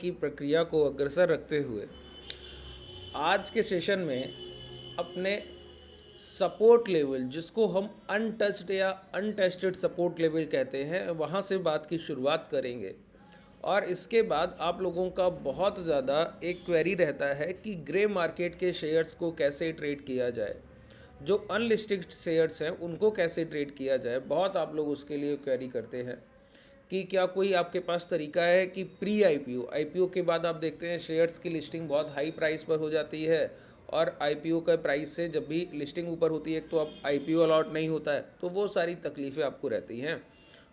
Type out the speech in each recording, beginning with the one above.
की प्रक्रिया को अग्रसर रखते हुए आज के सेशन में अपने सपोर्ट लेवल, जिसको हम अनटच्ड या अनटेस्टेड सपोर्ट लेवल कहते हैं, वहाँ से बात की शुरुआत करेंगे। और इसके बाद आप लोगों का बहुत ज़्यादा एक क्वेरी रहता है कि ग्रे मार्केट के शेयर्स को कैसे ट्रेड किया जाए, जो अनलिस्टेड शेयर्स हैं उनको कैसे ट्रेड किया जाए। बहुत आप लोग उसके लिए क्वेरी करते हैं कि क्या कोई आपके पास तरीका है कि प्री आईपीओ आईपीओ के बाद आप देखते हैं शेयर्स की लिस्टिंग बहुत हाई प्राइस पर हो जाती है, और आईपीओ का प्राइस से जब भी लिस्टिंग ऊपर होती है तो अब आईपीओ अलॉट नहीं होता है, तो वो सारी तकलीफ़ें आपको रहती हैं।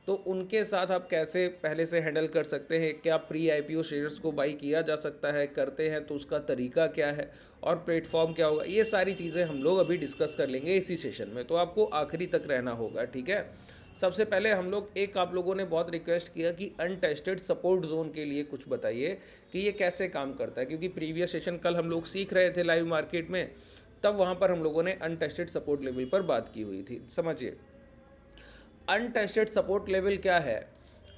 तो उनके साथ आप कैसे पहले से हैंडल कर सकते हैं, क्या प्री आईपीओ शेयर्स को बाई किया जा सकता है, करते हैं तो उसका तरीका क्या है और प्लेटफॉर्म क्या होगा, ये सारी चीज़ें हम लोग अभी डिस्कस कर लेंगे इसी सेशन में। तो आपको आखिरी तक रहना होगा, ठीक है। सबसे पहले हम लोग आप लोगों ने बहुत रिक्वेस्ट किया कि अनटेस्टेड सपोर्ट जोन के लिए कुछ बताइए कि ये कैसे काम करता है, क्योंकि प्रीवियस सेशन कल हम लोग सीख रहे थे लाइव मार्केट में, तब वहाँ पर हम लोगों ने अनटेस्टेड सपोर्ट लेवल पर बात की हुई थी। समझिए अनटेस्टेड सपोर्ट लेवल क्या है।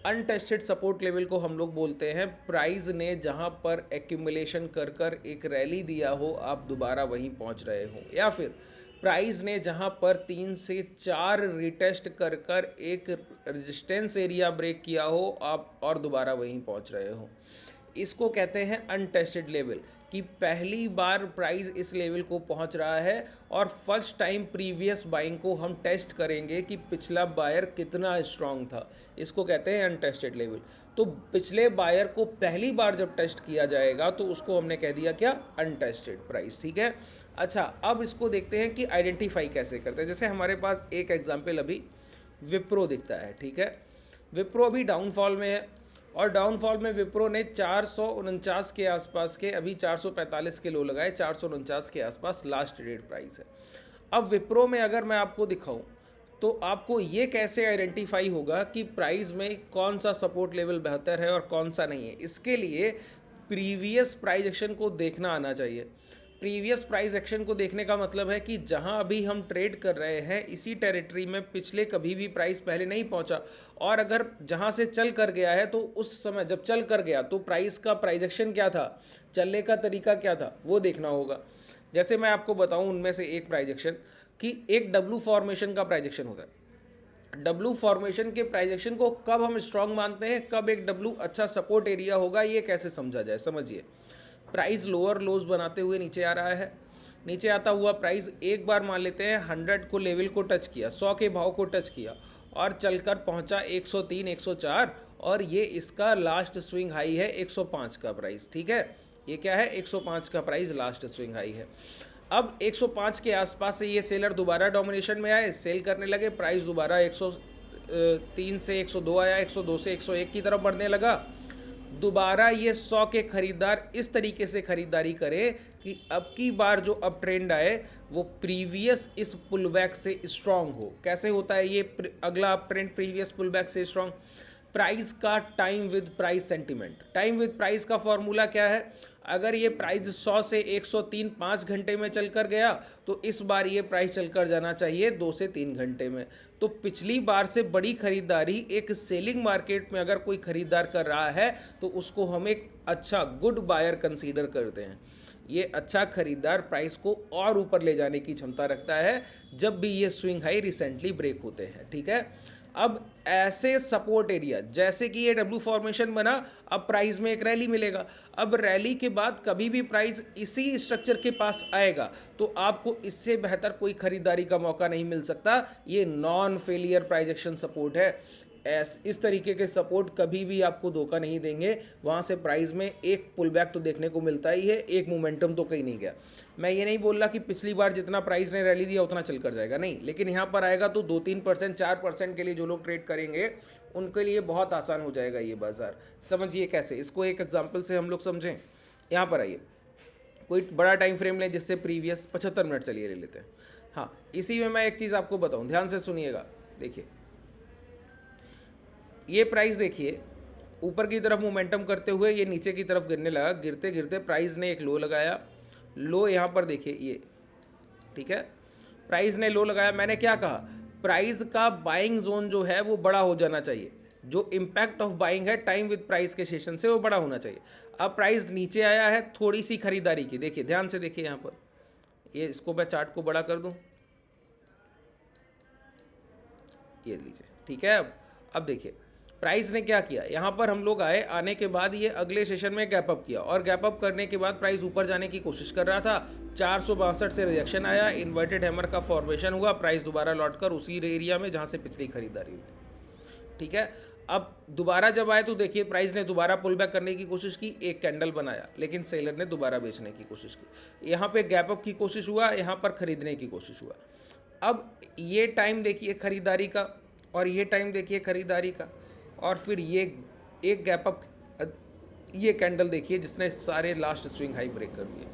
अनटेस्टेड सपोर्ट लेवल को हम लोग बोलते हैं प्राइस ने जहां पर एक्यूमुलेशन कर कर एक रैली दिया हो, आप दोबारा वहीं पहुंच रहे हो, या फिर प्राइस ने जहां पर 3 से 4 रिटेस्ट कर कर एक रेजिस्टेंस एरिया ब्रेक किया हो, आप और दोबारा वहीं पहुंच रहे हो। इसको कहते हैं अनटेस्टेड लेवल, कि पहली बार प्राइस इस लेवल को पहुंच रहा है और फर्स्ट टाइम प्रीवियस बाइंग को हम टेस्ट करेंगे कि पिछला बायर कितना स्ट्रांग था। इसको कहते हैं अनटेस्टेड लेवल। तो पिछले बायर को पहली बार जब टेस्ट किया जाएगा तो उसको हमने कह दिया क्या, अनटेस्टेड प्राइस, ठीक है। अच्छा, अब इसको देखते हैं कि आइडेंटिफाई कैसे करते हैं। जैसे हमारे पास एक एग्जाम्पल अभी विप्रो दिखता है, ठीक है। विप्रो अभी डाउनफॉल में है और डाउनफॉल में विप्रो ने 449 के आसपास के, अभी 445 के लो लगाए, 449 के आसपास लास्ट ट्रेड प्राइस है। अब विप्रो में अगर मैं आपको दिखाऊं तो आपको ये कैसे आइडेंटिफाई होगा कि प्राइस में कौन सा सपोर्ट लेवल बेहतर है और कौन सा नहीं है। इसके लिए प्रीवियस प्राइस एक्शन को देखना आना चाहिए। प्रीवियस प्राइस एक्शन को देखने का मतलब है कि जहां अभी हम ट्रेड कर रहे हैं इसी टेरिटरी में पिछले कभी भी प्राइस पहले नहीं पहुंचा, और अगर जहां से चल कर गया है तो उस समय जब चल कर गया तो प्राइस का प्राइस एक्शन क्या था, चलने का तरीका क्या था, वो देखना होगा। जैसे मैं आपको बताऊं उनमें से एक प्राइस एक्शन, कि एक डब्लू फॉर्मेशन का प्राइस एक्शन होता है। डब्लू फॉर्मेशन के प्राइस एक्शन को कब हम स्ट्रांग मानते हैं, कब एक डब्लू अच्छा सपोर्ट एरिया होगा, ये कैसे समझा जाए। समझिए, प्राइस लोअर लोज बनाते हुए नीचे आ रहा है, नीचे आता हुआ प्राइस एक बार मान लेते हैं 100 को लेवल को टच किया, 100 के भाव को टच किया और चलकर पहुंचा 103 104, और ये इसका लास्ट स्विंग हाई है 105 का प्राइस, ठीक है। ये क्या है, 105 का प्राइस लास्ट स्विंग हाई है। अब 105 के आसपास से ये सेलर दोबारा डोमिनेशन में आए, सेल करने लगे, प्राइस दोबारा 103 से 102 आया, 102 से 101 की तरफ बढ़ने लगा। दोबारा ये 100 के खरीदार इस तरीके से खरीदारी करें कि अब की बार जो अप ट्रेंड आए वो प्रीवियस इस पुलबैक से स्ट्रांग हो। कैसे होता है ये अगला अप ट्रेंड प्रीवियस पुलबैक से स्ट्रांग, प्राइस का time with price sentiment. Time with price का फॉर्मूला क्या है, अगर ये प्राइस 100 से 103 5 घंटे में चलकर गया तो इस बार ये प्राइस चलकर जाना चाहिए 2 से 3 घंटे में। तो पिछली बार से बड़ी खरीदारी एक सेलिंग मार्केट में अगर कोई खरीदार कर रहा है तो उसको हम एक अच्छा गुड बायर कंसीडर करते हैं। ये अच्छा खरीदार प्राइस को और ऊपर ले जाने की क्षमता रखता है जब भी ये स्विंग हाई रिसेंटली ब्रेक होते हैं, ठीक है। अब ऐसे सपोर्ट एरिया, जैसे कि ये डब्ल्यू फॉर्मेशन बना, अब प्राइस में एक रैली मिलेगा, अब रैली के बाद कभी भी प्राइस इसी स्ट्रक्चर के पास आएगा तो आपको इससे बेहतर कोई खरीदारी का मौका नहीं मिल सकता। ये non failure price action support है। इस तरीके के सपोर्ट कभी भी आपको धोखा नहीं देंगे। वहाँ से प्राइस में एक पुल बैक तो देखने को मिलता ही है, एक मोमेंटम तो कहीं नहीं गया। मैं ये नहीं बोल रहा कि पिछली बार जितना प्राइस ने रैली दिया उतना चल कर जाएगा, नहीं, लेकिन यहाँ पर आएगा तो 2-3% 4% के लिए जो लोग ट्रेड करेंगे उनके लिए बहुत आसान हो जाएगा ये बाजार। समझिए कैसे, इसको एक एग्जाम्पल से हम लोग समझें। यहाँ पर आइए, कोई बड़ा टाइम फ्रेम लें जिससे प्रीवियस 75 मिनट चलिए ले लेते हैं। हाँ, इसी में मैं एक चीज़ आपको बताऊँ, ध्यान से सुनिएगा। देखिए ये प्राइस देखिए ऊपर की तरफ मोमेंटम करते हुए ये नीचे की तरफ गिरने लगा, गिरते गिरते प्राइस ने एक लो लगाया, लो यहाँ पर देखिए ये, ठीक है, प्राइस ने लो लगाया। मैंने क्या कहा, प्राइस का बाइंग जोन जो है वो बड़ा हो जाना चाहिए, जो इम्पैक्ट ऑफ बाइंग है टाइम विद प्राइस के सेशन से, वो बड़ा होना चाहिए। अब प्राइस नीचे आया है, थोड़ी सी खरीदारी की, देखिए ध्यान से देखिए यहाँ पर, ये इसको मैं चार्ट को बड़ा कर दूं, ये लीजिए, ठीक है। अब देखिए प्राइस ने क्या किया, यहाँ पर हम लोग आए, आने के बाद ये अगले सेशन में गैप अप किया, और गैप अप करने के बाद प्राइस ऊपर जाने की कोशिश कर रहा था, 462 से रिजेक्शन आया, इन्वर्टेड हैमर का फॉर्मेशन हुआ, प्राइस दोबारा लौटकर उसी एरिया में जहाँ से पिछली खरीदारी हुई थी, ठीक है। अब दोबारा जब आए तो देखिए प्राइस ने दोबारा पुल बैक करने की कोशिश की, एक कैंडल बनाया, लेकिन सेलर ने दोबारा बेचने की कोशिश की, यहाँ पे गैप अप की कोशिश हुआ, यहाँ पर खरीदने की कोशिश हुआ। अब ये टाइम देखिए खरीदारी का, और ये टाइम देखिए खरीदारी का, और फिर ये एक गैप अप, ये कैंडल देखिए जिसने सारे लास्ट स्विंग हाई ब्रेक कर दिए।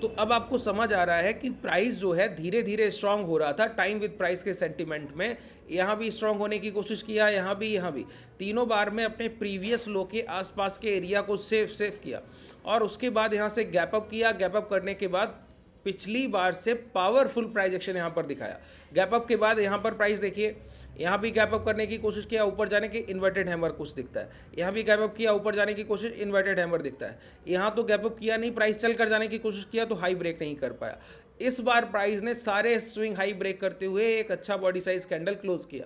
तो अब आपको समझ आ रहा है कि प्राइस जो है धीरे धीरे स्ट्रांग हो रहा था टाइम विद प्राइस के सेंटिमेंट में, यहाँ भी स्ट्रांग होने की कोशिश किया, यहाँ भी, तीनों बार में अपने प्रीवियस लो के आसपास के एरिया को सेफ किया, और उसके बाद यहाँ से गैप अप किया, गैप अप करने के बाद पिछली बार से पावरफुल प्राइस एक्शन यहाँ पर दिखाया। गैप अप के बाद यहाँ पर प्राइस देखिए, यहाँ भी गैप अप करने की कोशिश किया, ऊपर जाने के इन्वर्टेड हैमर कुछ दिखता है, यहाँ भी गैप अप किया, ऊपर जाने की कोशिश, इन्वर्टेड हैमर दिखता है। यहाँ तो गैप अप किया नहीं, प्राइस चल कर जाने की कोशिश किया तो हाई ब्रेक नहीं कर पाया। इस बार प्राइस ने सारे स्विंग हाई ब्रेक करते हुए एक अच्छा बॉडी साइज कैंडल क्लोज किया।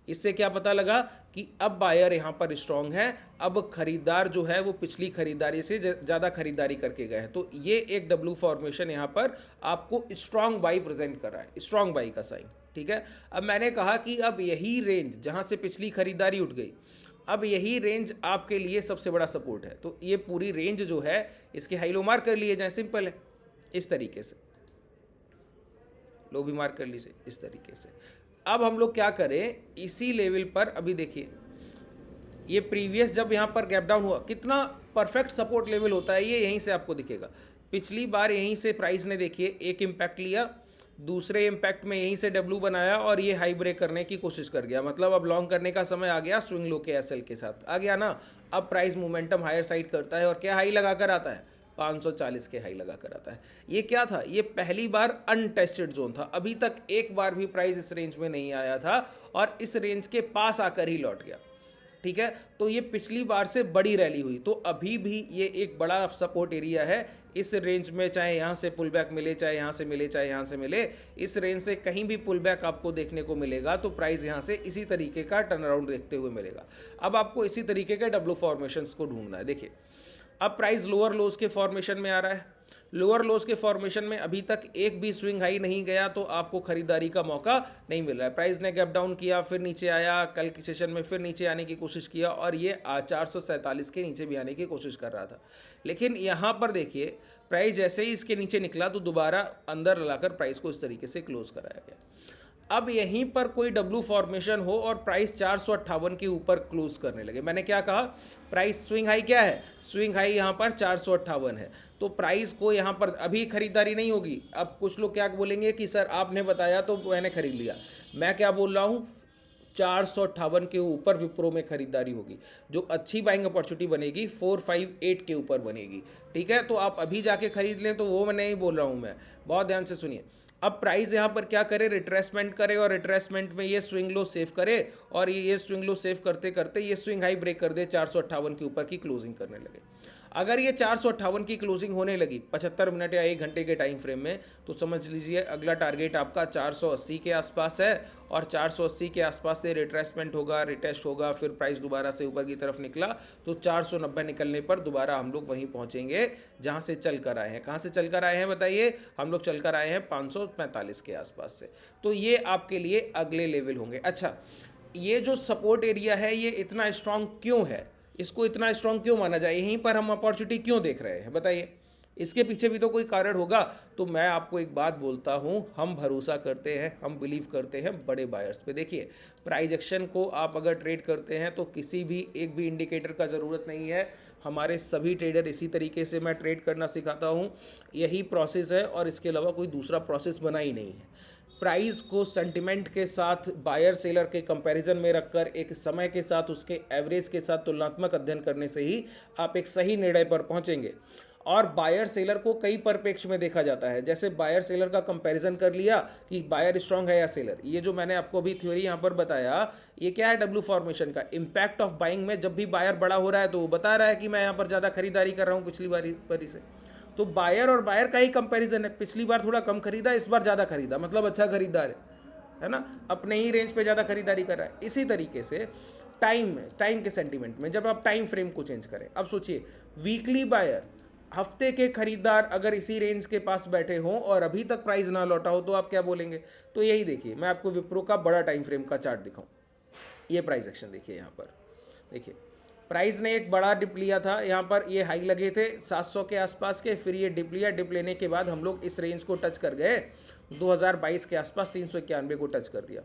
इससे क्या पता लगा कि अब बायर यहाँ पर स्ट्रांग है, अब खरीदार जो है वो पिछली खरीदारी से ज़्यादा खरीदारी करके गए हैं। तो ये एक डब्ल्यू फॉर्मेशन यहाँ पर आपको स्ट्रांग बाई प्रेजेंट कर रहा है, स्ट्रांग बाई का साइन, ठीक है। अब मैंने कहा कि अब यही रेंज जहाँ से पिछली खरीदारी उठ गई, अब यही रेंज आपके लिए सबसे बड़ा सपोर्ट है। तो ये पूरी रेंज जो है इसके हाई लो मार्क कर लिए जाए, सिंपल है, इस तरीके से लो भी मार्क कर लीजिए इस तरीके से। अब हम लोग क्या करें, इसी लेवल पर अभी देखिए ये प्रीवियस जब यहाँ पर गैप डाउन हुआ, कितना परफेक्ट सपोर्ट लेवल होता है ये, यहीं से आपको दिखेगा। पिछली बार यहीं से प्राइस ने देखिए एक इम्पैक्ट लिया, दूसरे इम्पैक्ट में यहीं से डब्ल्यू बनाया और ये हाई ब्रेक करने की कोशिश कर गया, मतलब अब लॉन्ग करने का समय आ गया, स्विंग लो के एसएल के साथ आ गया ना। अब प्राइस मोमेंटम हायर साइड करता है और क्या हाई लगा कर आता है, 540 के हाई लगा कर आता है। ये क्या था, ये पहली बार अनटेस्टेड जोन था, अभी तक एक बार भी प्राइस इस रेंज में नहीं आया था और इस रेंज के पास आकर ही लौट गया, ठीक है। तो ये पिछली बार से बड़ी रैली हुई, तो अभी भी ये एक बड़ा सपोर्ट एरिया है इस रेंज में, चाहे यहाँ से पुल बैक मिले, चाहे यहाँ से मिले, चाहे यहाँ से मिले, इस रेंज से कहीं भी पुल बैक आपको देखने को मिलेगा तो प्राइस यहाँ से इसी तरीके का टर्न अराउंड देखते हुए मिलेगा। अब आपको इसी तरीके के डब्ल्यू फॉर्मेशंस को ढूंढना है। देखिए अब प्राइस लोअर लोज के फॉर्मेशन में आ रहा है, लोअर लोज के फॉर्मेशन में अभी तक एक भी स्विंग हाई नहीं गया, तो आपको खरीदारी का मौका नहीं मिल रहा है। प्राइस ने गैप डाउन किया, फिर नीचे आया, कल के सेशन में फिर नीचे आने की कोशिश किया और ये 447 के नीचे भी आने की कोशिश कर रहा था, लेकिन यहाँ पर देखिए प्राइस जैसे ही इसके नीचे निकला तो दोबारा अंदर लाकर प्राइस को इस तरीके से क्लोज कराया गया। अब यहीं पर कोई डब्ल्यू फॉर्मेशन हो और प्राइस 458 के ऊपर क्लोज करने लगे, मैंने क्या कहा, प्राइस स्विंग हाई क्या है, स्विंग हाई यहाँ पर 458 है, तो प्राइस को यहाँ पर अभी खरीदारी नहीं होगी। अब कुछ लोग क्या बोलेंगे कि सर आपने बताया तो मैंने खरीद लिया, मैं क्या बोल रहा हूँ, 458 के ऊपर विप्रो में खरीदारी होगी, जो अच्छी बाइंग अपॉर्चुनिटी बनेगी 458 के ऊपर बनेगी, ठीक है। तो आप अभी जाके खरीद लें, तो वो मैं नहीं बोल रहा हूँ, मैं बहुत ध्यान से सुनिए। अब प्राइस यहाँ पर क्या करे, रिट्रेसमेंट करे और रिट्रेसमेंट में ये स्विंग लो सेव करे और ये स्विंग लो सेव करते करते ये स्विंग हाई ब्रेक कर दे, 458 के ऊपर की क्लोजिंग करने लगे। अगर ये 458 की क्लोजिंग होने लगी 75 मिनट या 1 घंटे के टाइम फ्रेम में, तो समझ लीजिए अगला टारगेट आपका 480 के आसपास है और 480 के आसपास से रिट्रेसमेंट होगा, रिटेस्ट होगा, फिर प्राइस दोबारा से ऊपर की तरफ निकला तो 490 निकलने पर दोबारा हम लोग वहीं पहुंचेंगे जहां से चल कर आए हैं। कहां से चल कर आए हैं बताइए, हम लोग चल कर आए हैं 545 के आसपास से, तो ये आपके लिए अगले लेवल होंगे। अच्छा, ये जो सपोर्ट एरिया है ये इतना स्ट्रांग क्यों है, इसको इतना स्ट्रांग क्यों माना जाए, यहीं पर हम अपॉर्चुनिटी क्यों देख रहे हैं बताइए, इसके पीछे भी तो कोई कारण होगा। तो मैं आपको एक बात बोलता हूं, हम भरोसा करते हैं, हम बिलीव करते हैं बड़े बायर्स पे। देखिए प्राइस एक्शन को आप अगर ट्रेड करते हैं तो किसी भी एक भी इंडिकेटर का ज़रूरत नहीं है, हमारे सभी ट्रेडर इसी तरीके से मैं ट्रेड करना सिखाता हूं, यही प्रोसेस है और इसके अलावा कोई दूसरा प्रोसेस बना ही नहीं है। प्राइस को सेंटिमेंट के साथ बायर सेलर के कंपैरिजन में रखकर एक समय के साथ उसके एवरेज के साथ तुलनात्मक अध्ययन करने से ही आप एक सही निर्णय पर पहुंचेंगे। और बायर सेलर को कई परिप्रेक्ष्य में देखा जाता है। जैसे बायर सेलर का कंपैरिजन कर लिया कि बायर स्ट्रांग है या सेलर। ये जो मैंने आपको अभी थ्योरी यहाँ पर बताया, ये क्या है, डब्ल्यू फॉर्मेशन का इम्पैक्ट ऑफ बाइंग में। जब भी बायर बड़ा हो रहा है तो वो बता रहा है कि मैं यहाँ पर ज़्यादा खरीदारी कर रहा हूँ पिछली बारी से। तो बायर और बायर का ही कंपैरिजन है, पिछली बार थोड़ा कम खरीदा, इस बार ज़्यादा खरीदा, मतलब अच्छा खरीदार है ना, अपने ही रेंज पे ज़्यादा खरीदारी कर रहा है। इसी तरीके से टाइम के सेंटीमेंट में जब आप टाइम फ्रेम को चेंज करें, अब सोचिए वीकली बायर, हफ्ते के खरीदार अगर इसी रेंज के पास बैठे हों और अभी तक प्राइस ना लौटा हो तो आप क्या बोलेंगे। तो यही देखिए, मैं आपको विप्रो का बड़ा टाइम फ्रेम का चार्ट दिखाऊं। ये प्राइस एक्शन देखिए, यहाँ पर देखिए प्राइस ने एक बड़ा डिप लिया था, यहाँ पर ये हाई लगे थे 700 के आसपास के, फिर ये डिप लिया, डिप लेने के बाद हम लोग इस रेंज को टच कर गए 2022 के आसपास, 391 को टच कर दिया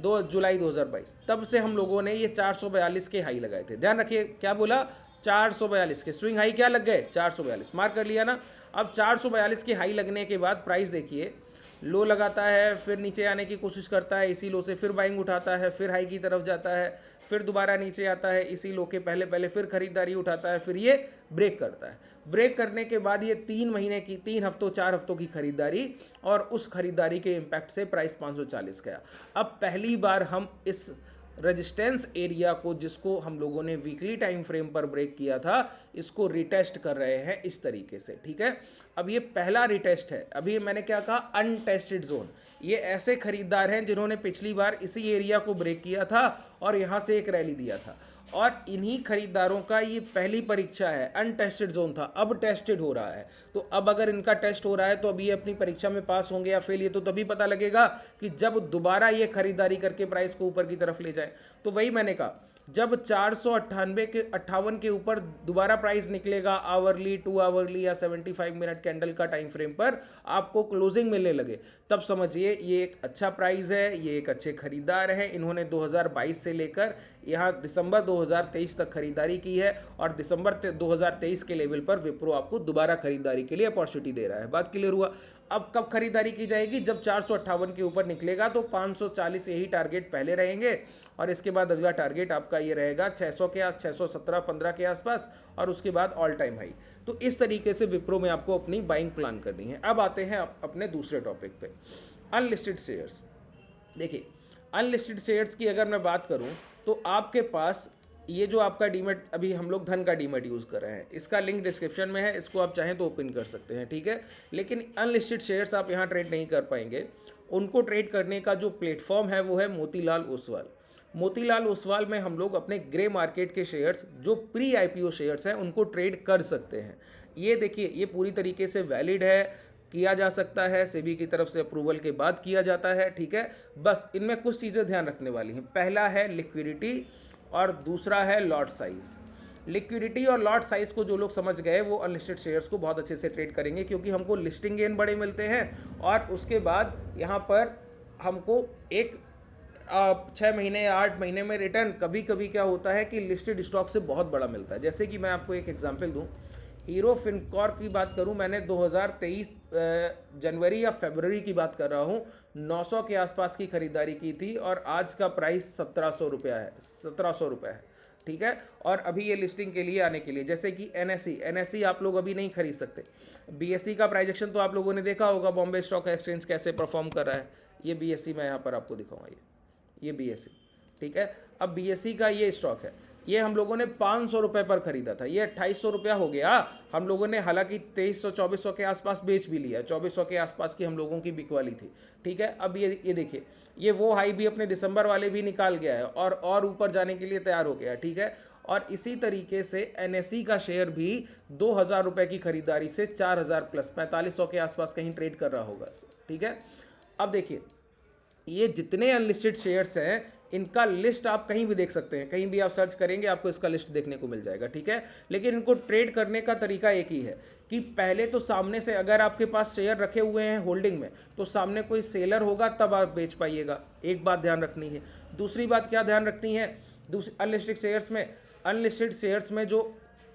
2 जुलाई 2022। तब से हम लोगों ने ये 442 के हाई लगाए थे। ध्यान रखिए क्या बोला, 442 के स्विंग हाई क्या लग गए, 442 मार्क कर लिया ना। अब 442 के हाई लगने के बाद प्राइस देखिए लो लगाता है, फिर नीचे आने की कोशिश करता है, इसी लो से फिर बाइंग उठाता है, फिर हाई की तरफ जाता है, फिर दोबारा नीचे आता है, इसी लो के पहले फिर खरीदारी उठाता है, फिर ये ब्रेक करता है। ब्रेक करने के बाद ये 3 महीने की, 3 हफ्तों 4 हफ्तों की खरीदारी, और उस खरीदारी के इम्पैक्ट से प्राइस 540 गया। अब पहली बार हम इस रेजिस्टेंस एरिया को, जिसको हम लोगों ने वीकली टाइम फ्रेम पर ब्रेक किया था, इसको रिटेस्ट कर रहे हैं इस तरीके से। ठीक है, अब ये पहला रिटेस्ट है। अभी मैंने क्या कहा, अनटेस्टेड जोन। ये ऐसे खरीदार हैं जिन्होंने पिछली बार इसी एरिया को ब्रेक किया था और यहाँ से एक रैली दिया था, और इन्हीं खरीदारों का ये पहली परीक्षा है। अनटेस्टेड जोन था, अब टेस्टेड हो रहा है। तो अब अगर इनका टेस्ट हो रहा है तो अब ये अपनी परीक्षा में पास होंगे या फेल, ये तो तभी पता लगेगा कि जब दोबारा ये खरीदारी करके प्राइस को ऊपर की तरफ ले जाए। तो वही मैंने कहा, जब 498 के ऊपर दोबारा प्राइस निकलेगा आवरली, 2 आवरली या 75 मिनट कैंडल का टाइम फ्रेम पर आपको क्लोजिंग मिलने लगे, तब समझिए ये एक अच्छा प्राइस है, ये एक अच्छे खरीदार हैं। इन्होंने 2022 से लेकर यहाँ दिसंबर 2023 तक खरीदारी की है, और दिसंबर 2023 के लेवल पर विप्रो आपको दोबारा खरीदारी के लिए अपॉर्चुनिटी दे रहा है। बात क्लियर हुआ। अब कब खरीदारी की जाएगी, जब 458 के ऊपर निकलेगा तो 540 यही टारगेट पहले रहेंगे, और इसके बाद अगला टारगेट आपका ये रहेगा 600 के 617-15 के आसपास, और उसके बाद ऑल टाइम हाई। तो इस तरीके से विप्रो में आपको अपनी बाइंग प्लान करनी है। अब आते हैं अपने दूसरे टॉपिक पे, अनलिस्टेड शेयर्स। देखिए अनलिस्टेड शेयर्स की अगर मैं बात करूं तो आपके पास ये जो आपका डीमेट, अभी हम लोग धन का डीमेट यूज़ कर रहे हैं, इसका लिंक डिस्क्रिप्शन में है, इसको आप चाहें तो ओपन कर सकते हैं। ठीक है, लेकिन अनलिस्टेड शेयर्स आप यहाँ ट्रेड नहीं कर पाएंगे। उनको ट्रेड करने का जो प्लेटफॉर्म है वो है मोतीलाल ओसवाल। मोतीलाल ओसवाल में हम लोग अपने ग्रे मार्केट के शेयर्स, जो प्री आईपीओ शेयर्स हैं, उनको ट्रेड कर सकते हैं। ये देखिए, ये पूरी तरीके से वैलिड है, किया जा सकता है, सेबी की तरफ से अप्रूवल के बाद किया जाता है। ठीक है, बस इनमें कुछ चीज़ें ध्यान रखने वाली हैं। पहला है लिक्विडिटी और दूसरा है लॉट साइज़। लिक्विडिटी और लॉट साइज़ को जो लोग समझ गए वो अनलिस्टेड शेयर्स को बहुत अच्छे से ट्रेड करेंगे, क्योंकि हमको लिस्टिंग गेन बड़े मिलते हैं, और उसके बाद यहाँ पर हमको एक 6 महीने या 8 महीने में रिटर्न कभी कभी क्या होता है कि लिस्टेड स्टॉक से बहुत बड़ा मिलता है। जैसे कि मैं आपको एक एग्जांपल दूं, हीरो फिनकॉर्प की बात करूं, मैंने 2023 जनवरी या फरवरी की बात कर रहा हूं, 900 के आसपास की खरीदारी की थी, और आज का प्राइस 1700 रुपया है, 1700 रुपये है। ठीक है, और अभी ये लिस्टिंग के लिए आने के लिए, जैसे कि एनएसई आप लोग अभी नहीं खरीद सकते। बीएसई का प्राइजेक्शन तो आप लोगों ने देखा होगा, बॉम्बे स्टॉक एक्सचेंज कैसे परफॉर्म कर रहा है। ये बीएसई मैं यहाँ पर आपको दिखाऊंगा, ये बीएसई। ठीक है, अब बीएसई का ये स्टॉक है, ये हम लोगों ने 500 रुपये पर खरीदा था, ये 2800 रुपया हो गया हम लोगों ने। हालांकि 2300-2400 के आसपास बेच भी लिया, 2400 के आसपास की हम लोगों की बिकवाली थी। ठीक है, अब ये देखिए, ये वो हाई भी अपने दिसंबर वाले भी निकाल गया है, और ऊपर जाने के लिए तैयार हो गया। ठीक है, और इसी तरीके से एनएसई का शेयर भी 2000 रुपये की खरीदारी से 4000 प्लस 4500 के आसपास कहीं ट्रेड कर रहा होगा। ठीक है, अब देखिए, ये जितने अनलिस्टेड शेयर्स हैं इनका लिस्ट आप कहीं भी देख सकते हैं, कहीं भी आप सर्च करेंगे आपको इसका लिस्ट देखने को मिल जाएगा। ठीक है, लेकिन इनको ट्रेड करने का तरीका एक ही है कि पहले तो सामने से, अगर आपके पास शेयर रखे हुए हैं होल्डिंग में, तो सामने कोई सेलर होगा तब आप बेच पाइएगा, एक बात ध्यान रखनी है। दूसरी बात क्या ध्यान रखनी है, अनलिस्टेड शेयर्स में जो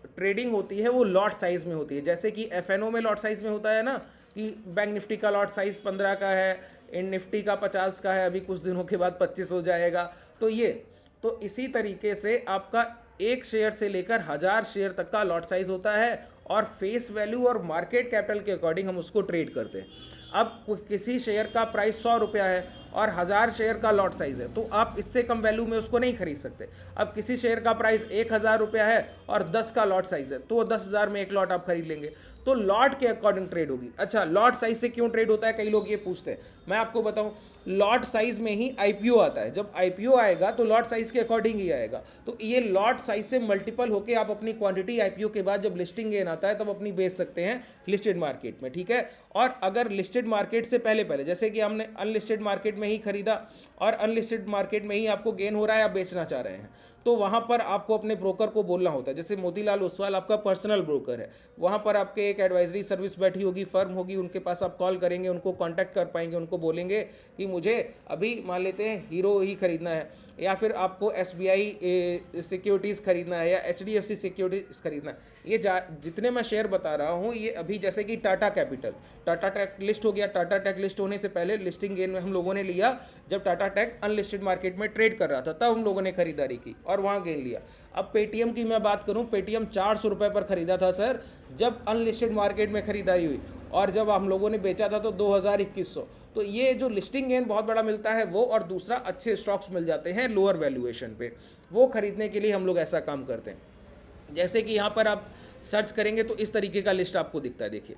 ट्रेडिंग होती है वो लॉट साइज में होती है। जैसे कि एफएनओ में लॉट साइज में होता है ना, कि बैंक निफ्टी का लॉट साइज 15 का है, इन निफ्टी का 50 का है, अभी कुछ दिनों के बाद 25 हो जाएगा। तो इसी तरीके से आपका एक शेयर से लेकर 1000 शेयर तक का लॉट साइज होता है, और फेस वैल्यू और मार्केट कैपिटल के अकॉर्डिंग हम उसको ट्रेड करते हैं। अब किसी शेयर का प्राइस 100 रुपया है और 1000 शेयर का लॉट साइज है, तो आप इससे कम वैल्यू में उसको नहीं खरीद सकते। अब किसी शेयर का प्राइस 1000 रुपया है और 10 का लॉट साइज है, तो वो 10,000 में एक लॉट आप खरीद लेंगे। तो लॉट के अकॉर्डिंग ट्रेड होगी। अच्छा, लॉट साइज से क्यों ट्रेड होता है, कई लोग ये पूछते हैं। मैं आपको बताऊं, लॉट साइज में ही आईपीओ आता है। जब आईपीओ आएगा तो लॉट साइज के अकॉर्डिंग ही आएगा। तो ये लॉट साइज से मल्टीपल होके आप अपनी क्वांटिटी आईपीओ के बाद जब लिस्टिंग गेन आता है तब अपनी बेच सकते हैं लिस्टेड मार्केट में, ठीक है। और अगर लिस्टेड मार्केट से पहले पहले, जैसे कि हमने अनलिस्टेड मार्केट में ही खरीदा और अनलिस्टेड मार्केट में ही आपको गेन हो रहा है, आप बेचना चाह रहे हैं, तो वहाँ पर आपको अपने ब्रोकर को बोलना होता है। जैसे मोतीलाल ओसवाल आपका पर्सनल ब्रोकर है, वहाँ पर आपके एक एडवाइजरी सर्विस बैठी होगी, फर्म होगी, उनके पास आप कॉल करेंगे, उनको कांटेक्ट कर पाएंगे, उनको बोलेंगे कि मुझे अभी मान लेते हैं हीरो ही खरीदना है, या फिर आपको SBI सिक्योरिटीज़ खरीदना है, या HDFC सिक्योरिटीज़ खरीदना है। ये जितने मैं शेयर बता रहा हूँ, ये अभी जैसे कि Tata Capital, Tata Tech list हो गया। टाटा टेक लिस्ट होने से पहले लिस्टिंग गेन में हम लोगों ने लिया जब टाटा टेक अनलिस्टेड मार्केट में ट्रेड कर रहा था, तब हम लोगों ने खरीदारी की और वहाँ गेन लिया। अब पेटीएम की मैं बात करूँ, पेटीएम 400 रुपये पर खरीदा था सर, जब अनलिस्टेड मार्केट में खरीदारी हुई, और जब हम लोगों ने बेचा था तो 2000-2100। तो ये जो लिस्टिंग गेन बहुत बड़ा मिलता है वो, और दूसरा अच्छे स्टॉक्स मिल जाते हैं लोअर वैल्यूएशन पे, वो खरीदने के लिए हम लोग ऐसा काम करते हैं। जैसे कि यहाँ पर आप सर्च करेंगे तो इस तरीके का लिस्ट आपको दिखता है। देखिए,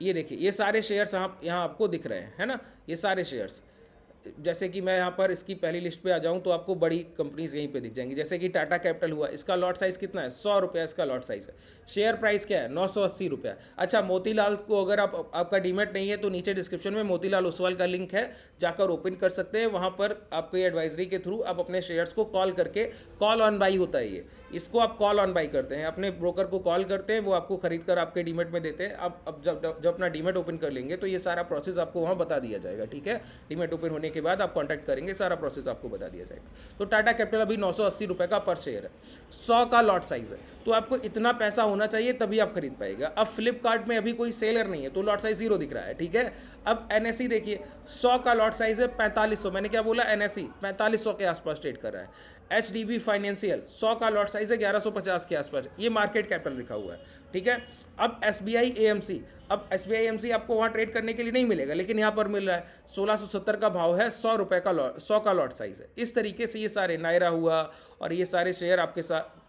ये देखिए, ये सारे शेयर्स यहाँ आपको दिख रहे हैं, है ना, ये सारे शेयर्स। जैसे कि मैं यहाँ पर इसकी पहली लिस्ट पे आ जाऊँ तो आपको बड़ी कंपनीज यहीं पे दिख जाएंगी। जैसे कि टाटा कैपिटल हुआ, इसका लॉट साइज कितना है, 100 रुपया इसका लॉट साइज है। शेयर प्राइस क्या है, 980 रुपया। अच्छा, मोतीलाल को अगर आपका डीमेट नहीं है तो नीचे डिस्क्रिप्शन में मोतीलाल ओसवाल का लिंक है, जाकर ओपन कर सकते हैं। वहाँ पर आपके एडवाइजरी के थ्रू आप अपने शेयर्स को कॉल करके, कॉल ऑन बाई होता है ये, इसको आप कॉल ऑन बाई करते हैं, अपने ब्रोकर को कॉल करते हैं, वो आपको खरीद कर आपके डीमेट में देते हैं। अब जब अपना डीमेट ओपन कर लेंगे तो ये सारा प्रोसेस आपको वहाँ बता दिया जाएगा, ठीक है। डीमेट ओपन होने के बाद आप कांटेक्ट करेंगे, सारा प्रोसेस आपको बता दिया जाएगा। तो टाटा कैपिटल अभी 980 रुपये का पर शेयर है, 100 का लॉट साइज है, तो आपको इतना पैसा होना चाहिए तभी आप खरीद पाएगा। अब फ्लिपकार्ट में अभी कोई सेलर नहीं है तो लॉट साइज 0 दिख रहा है, ठीक है। अब NSE देखिए, 100 का लॉट साइज है 4500, मैंने क्या बोला, NSE 4500 के आसपास ट्रेड कर रहा है। HDB फाइनेंशियल 100 का लॉट साइज है 1150 के आसपास, ये मार्केट कैपिटल लिखा हुआ है, ठीक है। अब SBI AMC, अब SBI AMC आपको वहाँ ट्रेड करने के लिए नहीं मिलेगा, लेकिन यहाँ पर मिल रहा है, 1670 का भाव है, 100 रुपये का 100 का लॉट साइज है। इस तरीके से ये सारे नायरा हुआ और ये सारे शेयर आपके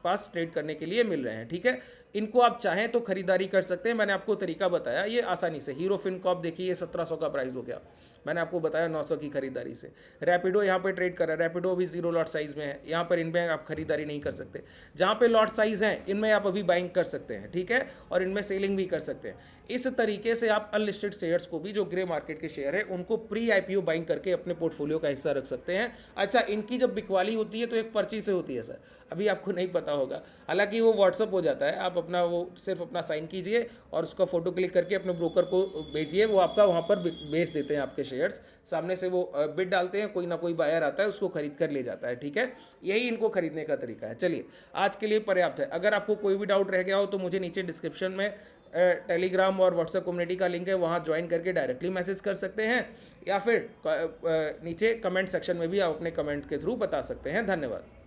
पास ट्रेड करने के लिए मिल रहे हैं, ठीक है। इनको आप चाहें तो खरीदारी कर सकते हैं, मैंने आपको तरीका बताया ये आसानी से। हीरो फिनकॉर्प देखिए, ये 1700 का प्राइस हो गया, मैंने आपको बताया 900 की खरीदारी से। रैपिडो यहाँ पे ट्रेड कर रहा है, रैपिडो भी 0 लॉट साइज में है, यहाँ पर इनमें आप खरीदारी नहीं कर सकते। जहाँ पे लॉट साइज हैं इनमें आप अभी बाइंग कर सकते हैं, ठीक है, और इनमें सेलिंग भी कर सकते हैं। इस तरीके से आप अनलिस्टेड शेयर्स को भी, जो ग्रे मार्केट के शेयर है, उनको प्री IPO बाइंग करके अपने पोर्टफोलियो का हिस्सा रख सकते हैं। अच्छा, इनकी जब बिकवाली होती है तो एक पर्ची से होती है सर, अभी आपको नहीं पता होगा, हालांकि वो व्हाट्सअप हो जाता है, आप अपना वो सिर्फ अपना साइन कीजिए और उसका फोटो क्लिक करके अपने ब्रोकर को भेजिए, वो आपका वहाँ पर बेच देते हैं आपके शेयर्स, सामने से वो बिड डालते हैं, कोई ना कोई बायर आता है, उसको खरीद कर ले जाता है, ठीक है। यही इनको खरीदने का तरीका है। चलिए, आज के लिए पर्याप्त है। अगर आपको कोई भी डाउट रह गया हो तो मुझे नीचे डिस्क्रिप्शन में टेलीग्राम और व्हाट्सएप कम्युनिटी का लिंक है, वहाँ ज्वाइन करके डायरेक्टली मैसेज कर सकते हैं, या फिर नीचे कमेंट सेक्शन में भी आप अपने कमेंट के थ्रू बता सकते हैं। धन्यवाद।